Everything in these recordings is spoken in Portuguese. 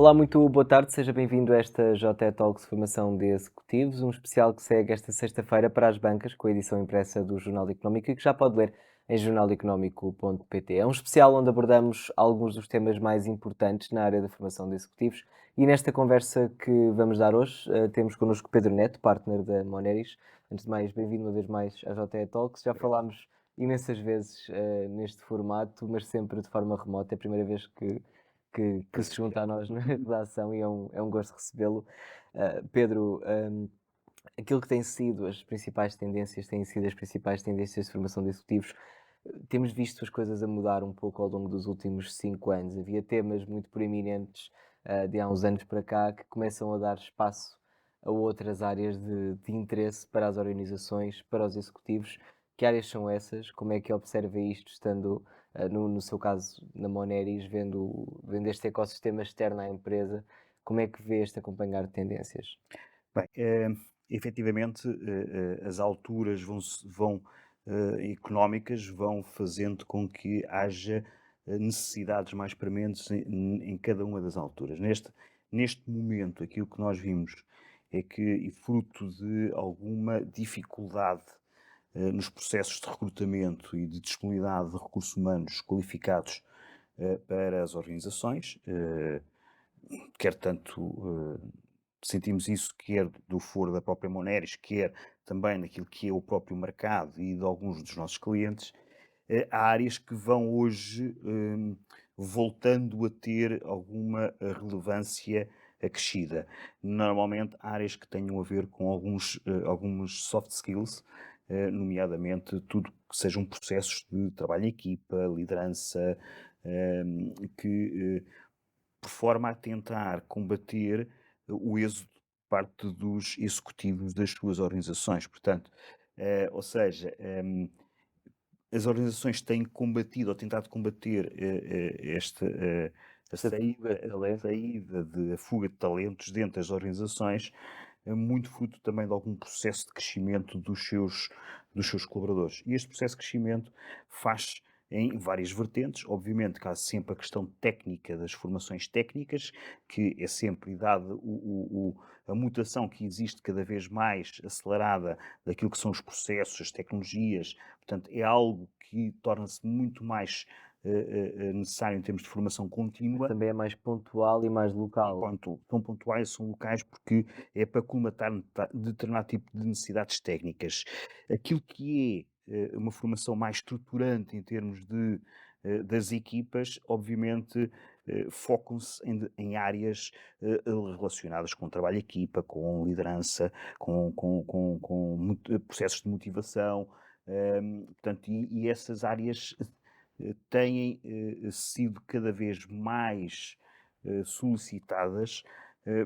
Olá, muito boa tarde, seja bem-vindo a esta JE Talks Formação de Executivos, um especial que segue esta sexta-feira para as bancas, com a edição impressa do Jornal Económico e que já pode ler em jornaleconómico.pt. É um especial onde abordamos alguns dos temas mais importantes na área da formação de executivos e nesta conversa que vamos dar hoje temos connosco Pedro Neto, partner da Moneris. Antes de mais, bem-vindo uma vez mais à JE Talks. Já falámos imensas vezes neste formato, mas sempre de forma remota. É a primeira vez que se junta a nós na redação e é um gosto recebê-lo. Pedro, aquilo que tem sido as principais tendências, têm sido as principais tendências de formação de executivos. Temos visto as coisas a mudar um pouco ao longo dos últimos 5 anos. Havia temas muito proeminentes de há uns anos para cá que começam a dar espaço a outras áreas de interesse para as organizações, para os executivos. Que áreas são essas? Como é que observa isto, estando, no seu caso, na Moneris, vendo este ecossistema externo à empresa? Como é que vê este acompanhar de tendências? Bem, efetivamente, as alturas económicas vão fazendo com que haja necessidades mais prementes em cada uma das alturas. Neste momento, aquilo que nós vimos é que, e fruto de alguma dificuldade nos processos de recrutamento e de disponibilidade de recursos humanos qualificados para as organizações, quer tanto sentimos isso quer do foro da própria Moneris, quer também naquilo que é o próprio mercado e de alguns dos nossos clientes, há áreas que vão hoje voltando a ter alguma relevância acrescida. Normalmente áreas que tenham a ver com alguns soft skills, nomeadamente tudo que sejam processos de trabalho em equipa, liderança, que por forma a tentar combater o êxodo por parte dos executivos das suas organizações. Portanto, ou seja, as organizações têm combatido ou tentado combater a Esta fuga de talento. saída a fuga de talentos dentro das organizações, é muito fruto também de algum processo de crescimento dos seus colaboradores. E este processo de crescimento faz em várias vertentes. Obviamente que há sempre a questão técnica das formações técnicas, que é sempre dada a mutação que existe cada vez mais acelerada daquilo que são os processos, as tecnologias. Portanto, é algo que torna-se muito mais necessário em termos de formação Mas contínua. também é mais pontual e mais local. São pontuais, são locais, porque é para colmatar determinado tipo de necessidades técnicas. Aquilo que é uma formação mais estruturante em termos das equipas, obviamente, focam-se em áreas relacionadas com trabalho em equipa, com liderança, com processos de motivação. Portanto, e essas áreas têm sido cada vez mais solicitadas,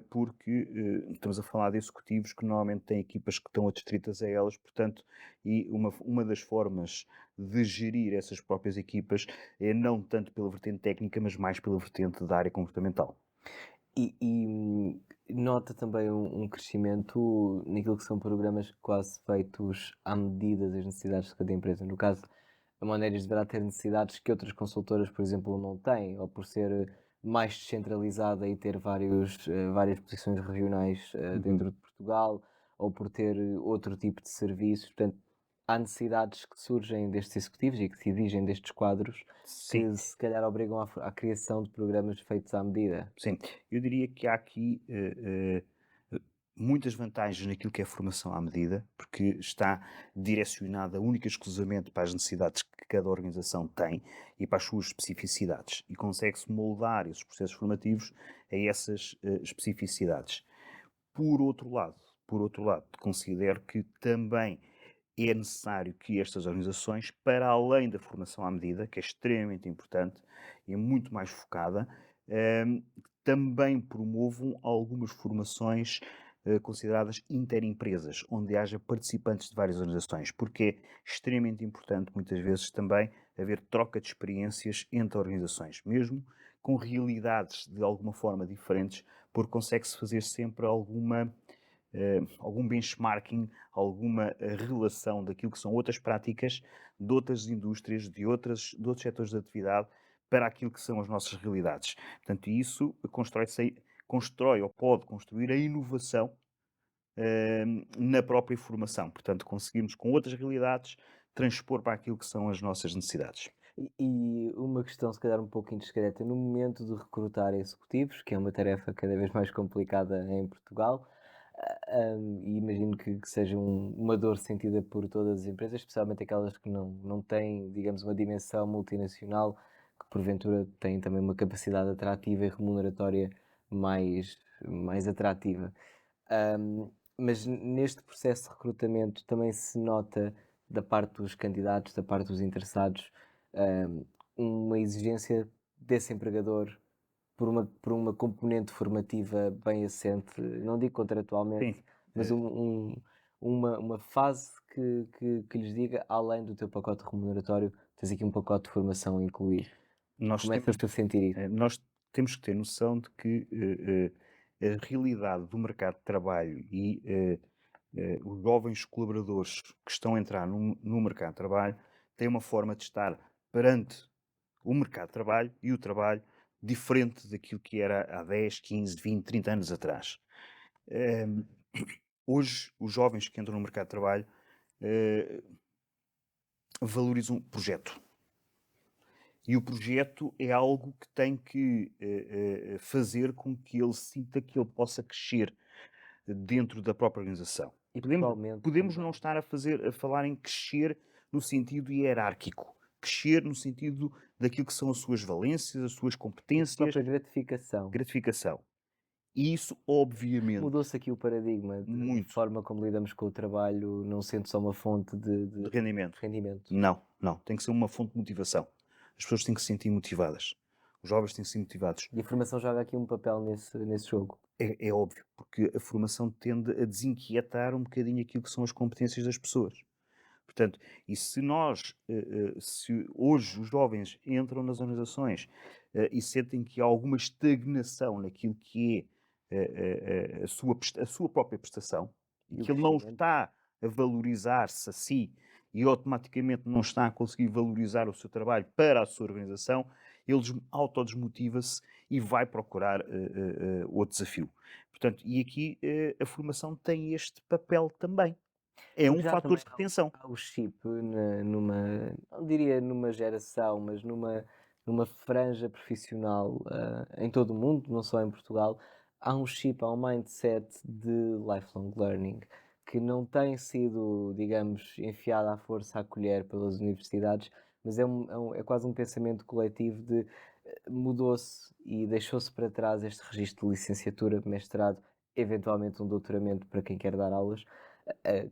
porque estamos a falar de executivos que normalmente têm equipas que estão adstritas a elas, portanto, e uma das formas de gerir essas próprias equipas é não tanto pela vertente técnica, mas mais pela vertente da área comportamental. Nota também um crescimento naquilo que são programas quase feitos à medida das necessidades de cada empresa. No caso, a Moneris deverá ter necessidades que outras consultoras, por exemplo, não têm, ou por ser mais descentralizada e ter várias posições regionais Uhum. dentro de Portugal, ou por ter outro tipo de serviços. Portanto, há necessidades que surgem destes executivos e que se exigem destes quadros Sim, que se calhar obrigam à criação de programas feitos à medida. sim. Eu diria que há aqui muitas vantagens naquilo que é formação à medida, porque está direcionada única e exclusivamente para as necessidades que cada organização tem e para as suas especificidades. E consegue-se moldar esses processos formativos a essas especificidades. Por outro lado, considero que também é necessário que estas organizações, para além da formação à medida, que é extremamente importante e é muito mais focada, hum, também promovam algumas formações consideradas interempresas, onde haja participantes de várias organizações, porque é extremamente importante, muitas vezes, também haver troca de experiências entre organizações, mesmo com realidades de alguma forma diferentes, porque consegue-se fazer sempre algum benchmarking, alguma relação daquilo que são outras práticas de outras indústrias, de outros setores de atividade, para aquilo que são as nossas realidades. Portanto, isso constrói ou pode construir a inovação na própria formação. Portanto, conseguirmos com outras realidades transpor para aquilo que são as nossas necessidades. E uma questão, se calhar, um pouco indiscreta, no momento de recrutar executivos, que é uma tarefa cada vez mais complicada em Portugal, e imagino que seja uma dor sentida por todas as empresas, especialmente aquelas que não têm, digamos, uma dimensão multinacional, que porventura têm também uma capacidade atrativa e remuneratória mais atrativa. Mas neste processo de recrutamento também se nota da parte dos candidatos, da parte dos interessados, um, uma exigência desse empregador por uma componente formativa bem assente, não digo contratualmente, Sim, mas eh, uma fase que lhes diga, além do teu pacote remuneratório, tens aqui um pacote de formação incluído. nós temos Começas-te a sentir isso. nós temos que ter noção de que, a realidade do mercado de trabalho e, os jovens colaboradores que estão a entrar no mercado de trabalho têm uma forma de estar perante o mercado de trabalho e o trabalho diferente daquilo que era há 10, 15, 20, 30 anos atrás. Hum, Hoje, os jovens que entram no mercado de trabalho, eh, valorizam o projeto. E o projeto é algo que tem que fazer com que ele sinta que ele possa crescer dentro da própria organização. E Podemos, pessoalmente podemos não também. estar a falar em crescer no sentido hierárquico, crescer no sentido daquilo que são as suas valências, as suas E a competências, própria gratificação. gratificação. E isso, obviamente, Mudou-se aqui o paradigma de muito forma como lidamos com o trabalho, não sendo só uma fonte de de rendimento. rendimento. Não, não. Tem que ser uma fonte de motivação. As pessoas têm que se sentir motivadas. Os jovens têm que se sentir motivados. E a formação joga aqui um papel nesse jogo. É óbvio, porque a formação tende a desinquietar um bocadinho aquilo que são as competências das pessoas. Portanto, e se nós, se hoje os jovens entram nas organizações, e sentem que há alguma estagnação naquilo que é a sua própria prestação, e E o que ele não crescimento. está a valorizar-se a si e automaticamente não está a conseguir valorizar o seu trabalho para a sua organização, ele autodesmotiva-se e vai procurar outro desafio. Portanto, e aqui a formação tem este papel também. É Porque um já fator também de retenção. há o chip não diria numa geração, mas numa franja profissional, em todo o mundo, não só em Portugal, há um chip, há um mindset de lifelong learning que não tem sido, digamos, enfiado à força, à colher pelas universidades, mas é quase um pensamento coletivo de mudou-se e deixou-se para trás este registro de licenciatura, mestrado, eventualmente um doutoramento para quem quer dar aulas.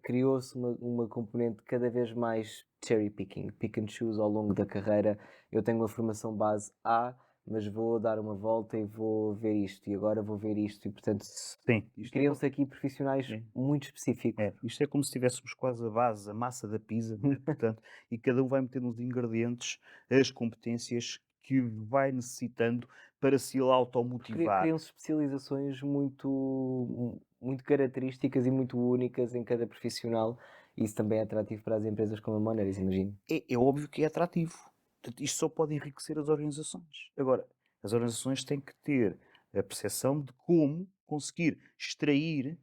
Criou-se uma componente cada vez mais cherry picking, pick and choose ao longo da carreira. Eu tenho uma formação base A, mas vou dar uma volta e vou ver isto, e agora vou ver isto, e portanto Sim, isto é, criam-se aqui profissionais é, muito específicos. isto é como se tivéssemos quase a base, a massa da pizza, não é? Portanto, e cada um vai metendo os ingredientes, as competências que vai necessitando para se ele automotivar. Criam-se especializações muito características e muito únicas em cada profissional, e isso também é atrativo para as empresas como a Moneris, imagino. É óbvio que é atrativo. Portanto, isto só pode enriquecer as organizações. Agora, as organizações têm que ter a percepção de como conseguir extrair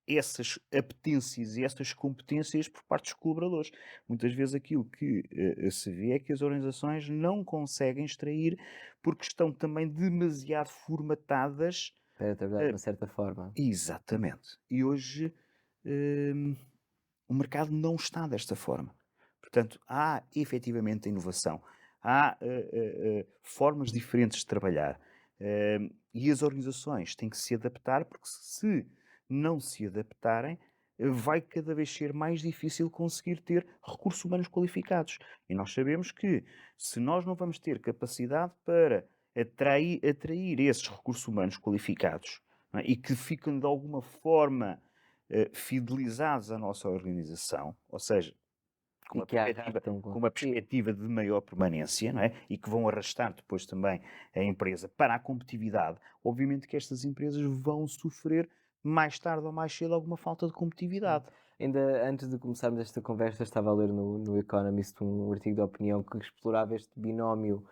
essas apetências e essas competências por parte dos colaboradores. Muitas vezes aquilo que se vê é que as organizações não conseguem extrair porque estão também demasiado formatadas. Para trabalhar de eh, uma certa forma. Exatamente. E hoje hum, o mercado não está desta forma. Portanto, há efetivamente inovação, há formas diferentes de trabalhar, e as organizações têm que se adaptar, porque se não se adaptarem, vai cada vez ser mais difícil conseguir ter recursos humanos qualificados. E nós sabemos que se nós não vamos ter capacidade para atrair esses recursos humanos qualificados, não é? E que ficam de alguma forma fidelizados à nossa organização, ou seja, com E uma que a perspectiva, arrastam com uma consigo. perspectiva de maior permanência, não é? E que vão arrastar depois também a empresa para a competitividade, obviamente que estas empresas vão sofrer mais tarde ou mais cedo alguma falta de Hum. competitividade. Ainda antes de começarmos esta conversa, estava a ler no Economist um artigo de opinião que explorava este binómio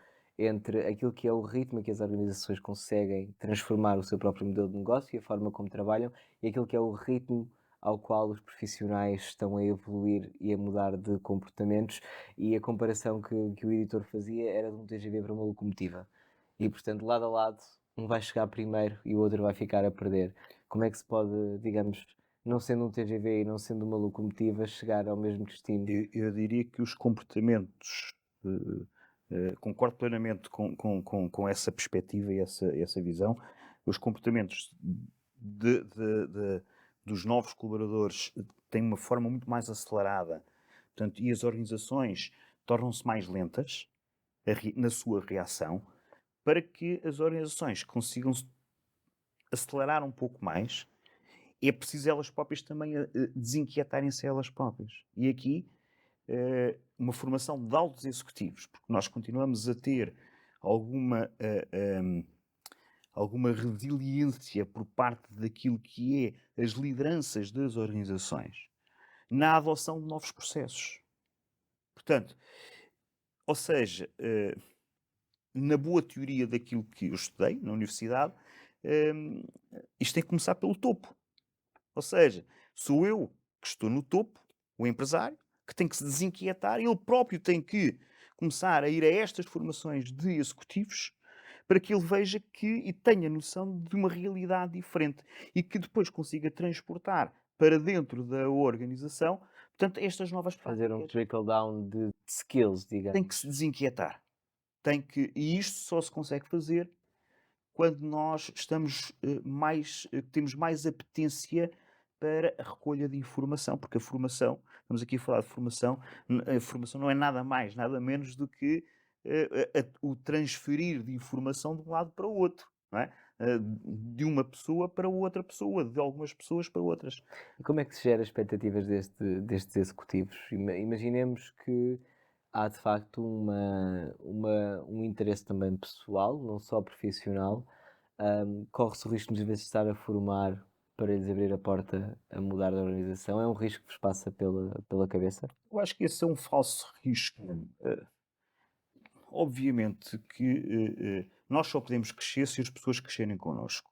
entre aquilo que é o ritmo que as organizações conseguem transformar o seu próprio modelo de negócio e a forma como trabalham, e aquilo que é o ritmo ao qual os profissionais estão a evoluir e a mudar de comportamentos, e a comparação que o editor fazia era de um TGV para uma locomotiva. E, portanto, lado a lado, um vai chegar primeiro e o outro vai ficar a perder. Como é que se pode, digamos, não sendo um TGV e não sendo uma locomotiva, chegar ao mesmo destino? Eu diria que os comportamentos, concordo plenamente com essa perspectiva e essa visão. Os comportamentos de dos novos colaboradores têm uma forma muito mais acelerada, portanto, e as organizações tornam-se mais lentas na sua reação, para que as organizações consigam acelerar um pouco mais, é preciso elas próprias também desinquietarem-se elas próprias. E aqui, uma formação de altos executivos, porque nós continuamos a ter alguma, alguma resiliência por parte daquilo que é as lideranças das organizações na adoção de novos processos. Portanto, ou seja, na boa teoria daquilo que eu estudei na universidade, hum, isto tem que começar pelo topo. Ou seja, sou eu que estou no topo, o empresário, que tem que se desinquietar, ele próprio tem que começar a ir a estas formações de executivos para que ele veja que e tenha noção de uma realidade diferente e que depois consiga transportar para dentro da organização, portanto, estas novas Fazer um práticas. trickle down de skills, Tem que se digamos. desinquietar. E isto só se consegue fazer quando nós estamos temos mais apetência para a recolha de informação, porque a formação, estamos aqui a falar de formação, a formação não é nada mais, nada menos do que o transferir de informação de um lado para o outro, não é? De uma pessoa para outra pessoa, de algumas pessoas para outras. E como é que se gera expectativas destes executivos? Imaginemos que há de facto um interesse também pessoal, não só profissional. Corre-se o risco muitas vezes de estar a formar para lhes abrir a porta a mudar de organização. É um risco que vos passa pela cabeça? Eu acho que esse é um falso risco. Obviamente que nós só podemos crescer se as pessoas crescerem connosco.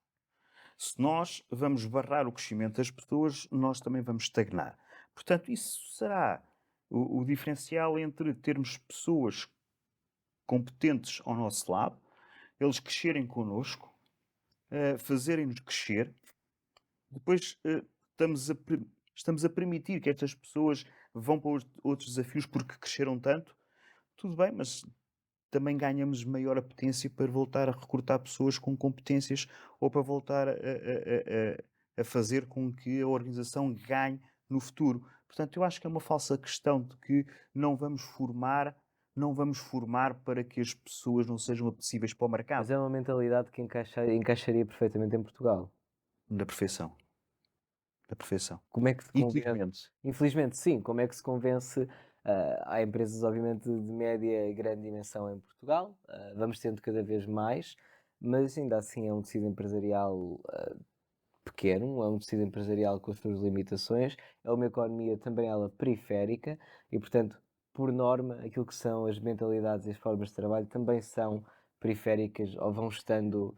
Se nós vamos barrar o crescimento das pessoas, nós também vamos estagnar. Portanto, isso será o diferencial entre termos pessoas competentes ao nosso lado, eles crescerem connosco, fazerem-nos crescer. Depois estamos a permitir que estas pessoas vão para outros desafios porque cresceram tanto. Tudo bem, mas também ganhamos maior apetência para voltar a recrutar pessoas com competências ou para voltar a fazer com que a organização ganhe no futuro. Portanto, eu acho que é uma falsa questão de que não vamos formar, não vamos formar para que as pessoas não sejam apetecíveis para o Mas mercado. é uma mentalidade que encaixaria perfeitamente em Portugal. Da perfeição. Da perfeição. Como é que se convence? Infelizmente. Infelizmente, sim. Como é que se convence? Há empresas, obviamente, de média e grande dimensão em Portugal. Vamos tendo cada vez mais, mas ainda assim é um tecido empresarial pequeno, é um tecido empresarial com as suas limitações, é uma economia também ela periférica e, portanto, por norma, aquilo que são as mentalidades e as formas de trabalho também são periféricas ou vão estando,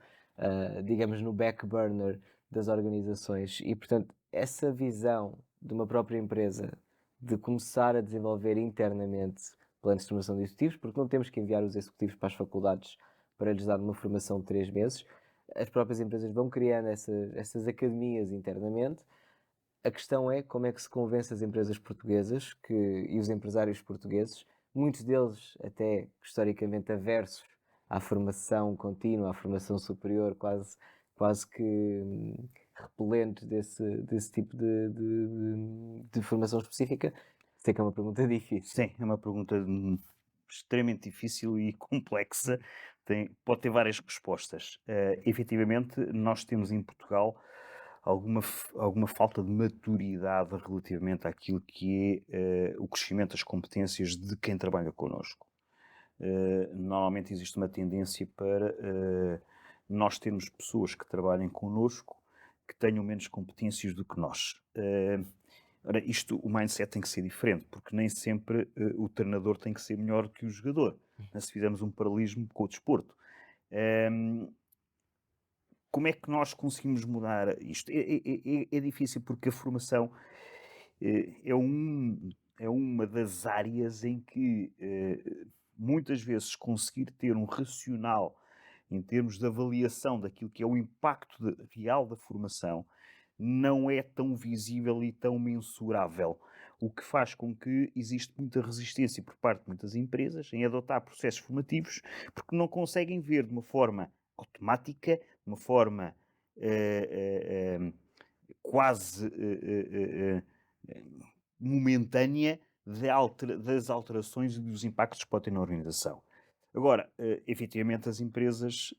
digamos, no back burner das organizações. E, portanto, essa visão de uma própria empresa de começar a desenvolver internamente planos de formação de executivos, porque não temos que enviar os executivos para as faculdades para lhes dar uma formação de 3 meses, as próprias empresas vão criando essas academias internamente. A questão é como é que se convence as empresas portuguesas e os empresários portugueses, muitos deles até historicamente aversos à formação contínua, à formação superior, quase que repelentes desse tipo de formação específica. Sei que é uma pergunta difícil. Sim, é uma pergunta extremamente difícil e complexa. Pode ter várias respostas. Efetivamente, nós temos em Portugal alguma falta de maturidade relativamente àquilo que é o crescimento das competências de quem trabalha connosco. Normalmente existe uma tendência para nós termos pessoas que trabalhem connosco que tenham menos competências do que nós. Ora, o mindset tem que ser diferente, porque nem sempre o treinador tem que ser melhor que o jogador. se fizermos um paralelismo com o desporto. Hum, Como é que nós conseguimos mudar isto? É difícil porque a formação é, é uma das áreas em que muitas vezes conseguir ter um racional em termos de avaliação daquilo que é o impacto real da formação não é tão visível e tão mensurável. O que faz com que existe muita resistência por parte de muitas empresas em adotar processos formativos porque não conseguem ver de uma forma automática, de uma forma quase momentânea das alterações e dos impactos que pode ter na organização. Agora, efetivamente, as empresas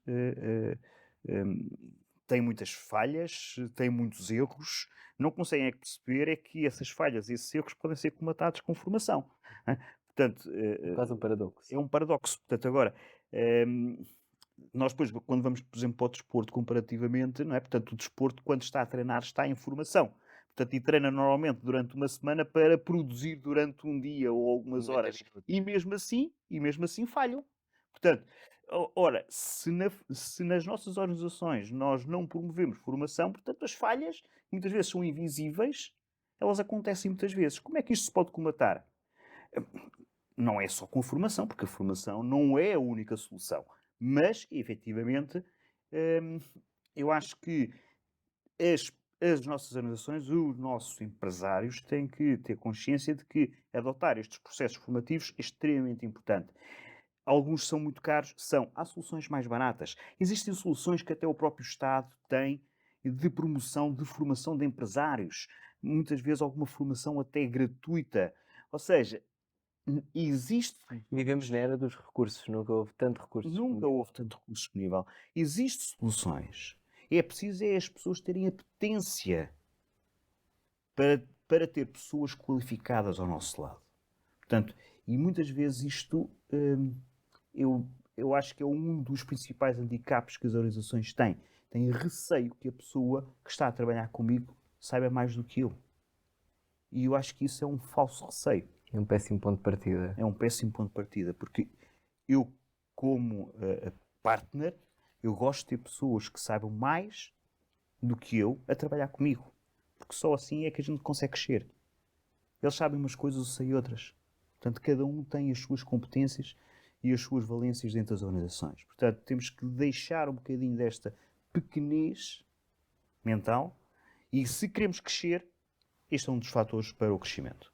têm muitas falhas, têm muitos erros, não conseguem perceber é que essas falhas e esses erros podem ser comatados com formação. Né? Portanto, É quase um paradoxo. é um paradoxo. Portanto, agora, nós depois, quando vamos, por exemplo, para o desporto comparativamente, não é? Portanto, o desporto, quando está a treinar, está em formação. Portanto, e treina normalmente durante uma semana para produzir durante um dia ou algumas 90 horas. minutos. E mesmo assim falham. Portanto, ora, se nas nossas organizações nós não promovemos formação, portanto, as falhas, que muitas vezes são invisíveis, elas acontecem muitas vezes. Como é que isto se pode comatar? Não é só com a formação, porque a formação não é a única solução. Mas, efetivamente, eu acho que as nossas organizações, os nossos empresários, têm que ter consciência de que adotar estes processos formativos é extremamente importante. Alguns são muito caros, são. Há soluções mais baratas. Existem soluções que até o próprio Estado tem de promoção, de formação de empresários. Muitas vezes alguma formação até gratuita. Ou seja, existe. Vivemos na era dos recursos, nunca houve tanto recurso Nunca disponível. houve tanto recurso disponível. Existem soluções. É preciso as pessoas terem apetência para ter pessoas qualificadas ao nosso lado. Portanto, e muitas vezes isto eu acho que é um dos principais handicaps que as organizações têm. Têm receio que a pessoa que está a trabalhar comigo saiba mais do que eu. E eu acho que isso é um falso receio. É um péssimo ponto de partida. É um péssimo ponto de partida, porque eu, como partner, eu gosto de ter pessoas que saibam mais do que eu a trabalhar comigo. Porque só assim é que a gente consegue crescer. Eles sabem umas coisas, eu sei outras. Portanto, cada um tem as suas competências e as suas valências dentro das organizações. Portanto, temos que deixar um bocadinho desta pequenez mental e, se queremos crescer, este é um dos fatores para o crescimento.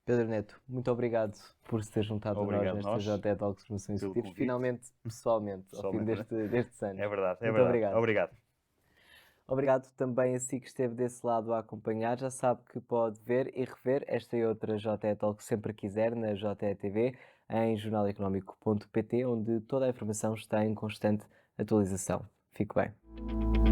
Pedro Neto, muito obrigado por se ter juntado a nós Obrigado nesta nós JTE Talks Formação pelo Executivos, convite. finalmente, pessoalmente, ao fim Pessoalmente, destes anos. É verdade, é Muito verdade. obrigado. Obrigado. Obrigado também a si que esteve desse lado a acompanhar. Já sabe que pode ver e rever esta e outra JTE Talk sempre quiser na JTE TV, em jornaleconómico.pt, onde toda a informação está em constante atualização. Fique bem.